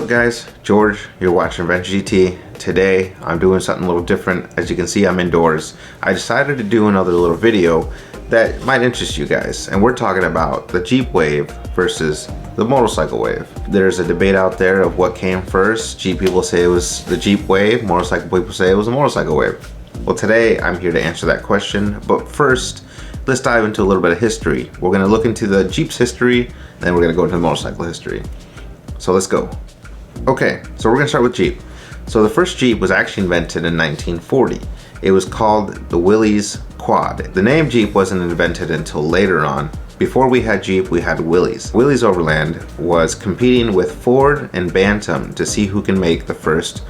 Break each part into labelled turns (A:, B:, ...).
A: Guys, George, you're watching Adventure GT. Today I'm doing something a little different. As you can see, I'm indoors. I decided to do another little video that might interest you guys, and we're talking about the Jeep Wave versus the motorcycle wave. There's a debate out there of what came first. Jeep people say it was the Jeep Wave, motorcycle people say it was the motorcycle wave. Well, today I'm here to answer that question, but first let's dive into a little bit of history. We're going to look into the Jeep's history, then we're going to go into the motorcycle history. So let's go. Okay, so we're gonna start with Jeep. So the first Jeep was actually invented in 1940. It was called the Willys Quad. The name Jeep wasn't invented until later on. Before we had Jeep, we had Willys. Willys Overland was competing with Ford and Bantam to see who can make the first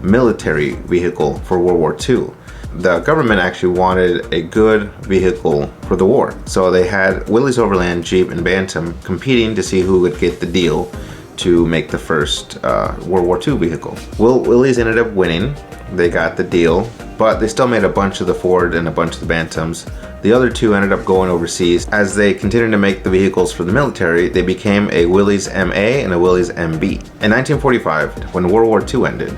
A: military vehicle for World War II. The government actually wanted a good vehicle for the war. So they had Willys Overland, Jeep, and Bantam competing to see who would get the deal to make the first World War II vehicle. Willys ended up winning. They got the deal, but they still made a bunch of the Ford and a bunch of the Bantams. The other two ended up going overseas. As they continued to make the vehicles for the military, they became a Willys MA and a Willys MB. In 1945, when World War II ended,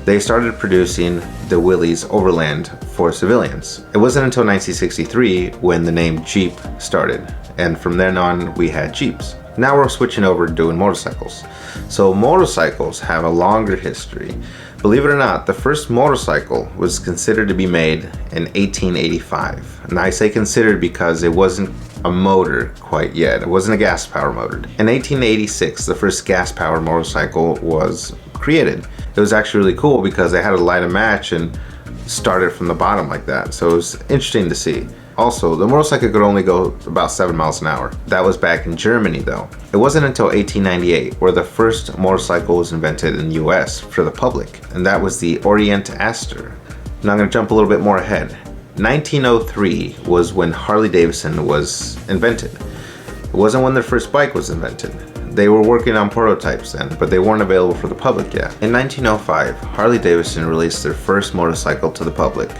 A: they started producing the Willys Overland for civilians. It wasn't until 1963 when the name Jeep started, and from then on we had Jeeps. Now we're switching over to doing motorcycles. So motorcycles have a longer history. Believe it or not, the first motorcycle was considered to be made in 1885. And I say considered because it wasn't a motor quite yet. It wasn't a gas power motor. In 1886, the first gas powered motorcycle was created. It was actually really cool because they had to light a match and start it from the bottom like that. So it was interesting to see. Also, the motorcycle could only go about 7 miles an hour. That was back in Germany though. It wasn't until 1898 where the first motorcycle was invented in the US for the public, and that was the Orient Aster. Now I'm going to jump a little bit more ahead. 1903 was when Harley Davidson was invented. It wasn't when their first bike was invented. They were working on prototypes then, but they weren't available for the public yet. In 1905, Harley Davidson released their first motorcycle to the public.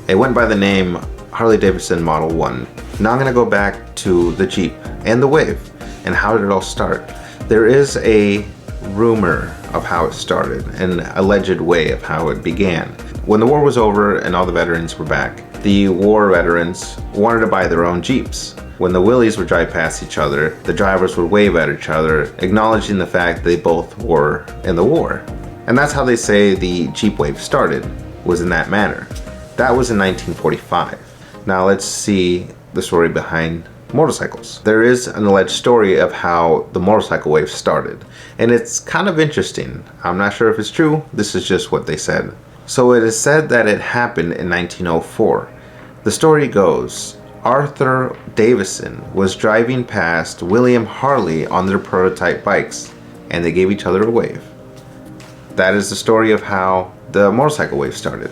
A: It went by the name Harley Davidson Model 1. Now I'm going to go back to the Jeep and the Wave and how did it all start. There is a rumor of how it started, an alleged way of how it began. When the war was over and all the veterans were back, the war veterans wanted to buy their own Jeeps. When the Willys would drive past each other, the drivers would wave at each other, acknowledging the fact they both were in the war. And that's how they say the Jeep Wave started, was in that manner. That was in 1945. Now let's see the story behind motorcycles. There is an alleged story of how the motorcycle wave started, and it's kind of interesting. I'm not sure if it's true. This is just what they said. So it is said that it happened in 1904. The story goes, Arthur Davison was driving past William Harley on their prototype bikes, and they gave each other a wave. That is the story of how the motorcycle wave started.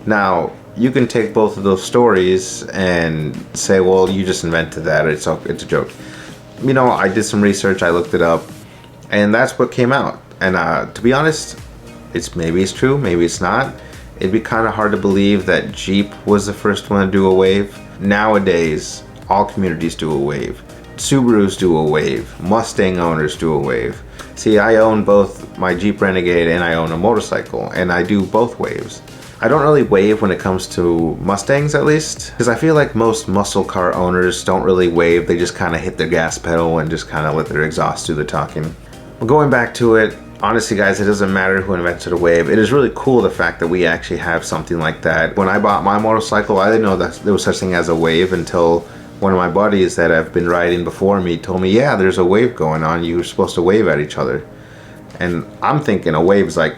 A: Now, you can take both of those stories and say, well, you just invented that, it's a joke. You know, I did some research, I looked it up, and that's what came out. And to be honest, maybe it's true, maybe it's not. It'd be kind of hard to believe that Jeep was the first one to do a wave. Nowadays, all communities do a wave. Subarus do a wave, Mustang owners do a wave. See, I own both my Jeep Renegade and I own a motorcycle, and I do both waves. I don't really wave when it comes to Mustangs, at least, because I feel like most muscle car owners don't really wave. They just kind of hit their gas pedal and just kind of let their exhaust do the talking. Well, going back to it, honestly guys, it doesn't matter who invented a wave. It is really cool the fact that we actually have something like that. When I bought my motorcycle, I didn't know that there was such thing as a wave until one of my buddies that have been riding before me told me, yeah, there's a wave going on. You're supposed to wave at each other. And I'm thinking a wave is like,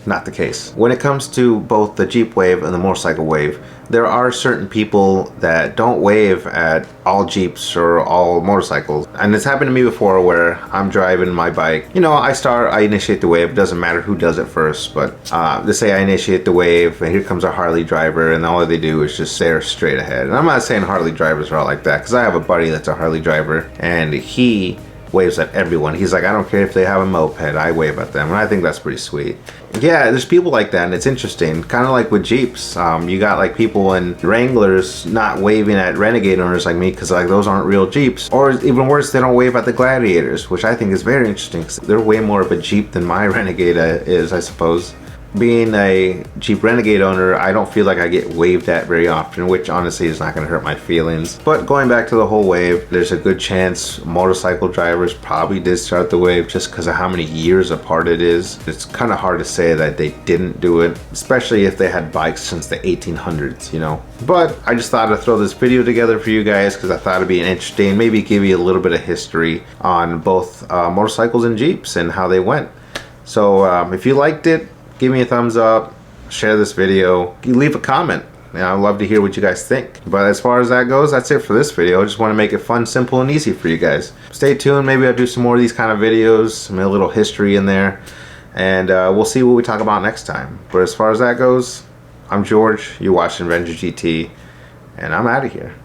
A: not the case. When it comes to both the Jeep Wave and the motorcycle wave, there are certain people that don't wave at all Jeeps or all motorcycles. And it's happened to me before where I'm driving my bike. You know, I initiate the wave. It doesn't matter who does it first, but let's say I initiate the wave and here comes a Harley driver and all they do is just stare straight ahead. And I'm not saying Harley drivers are all like that, because I have a buddy that's a Harley driver and he waves at everyone. He's like, I don't care if they have a moped, I wave at them. And I think that's pretty sweet. Yeah, there's people like that, and it's interesting. Kind of like with Jeeps. You got like people in Wranglers not waving at Renegade owners like me because like those aren't real Jeeps. Or even worse, they don't wave at the Gladiators, which I think is very interesting. They're way more of a Jeep than my Renegade is, I suppose. Being a Jeep Renegade owner, I don't feel like I get waved at very often, which honestly is not going to hurt my feelings. But going back to the whole wave, there's a good chance motorcycle drivers probably did start the wave just because of how many years apart it is. It's kind of hard to say that they didn't do it, especially if they had bikes since the 1800s, you know. But I just thought I'd throw this video together for you guys because I thought it'd be interesting, maybe give you a little bit of history on both motorcycles and Jeeps and how they went. So if you liked it, give me a thumbs up, share this video, leave a comment. I'd love to hear what you guys think. But as far as that goes, that's it for this video. I just want to make it fun, simple, and easy for you guys. Stay tuned. Maybe I'll do some more of these kind of videos, some a little history in there, and we'll see what we talk about next time. But as far as that goes, I'm George. You're watching Venture GT, and I'm out of here.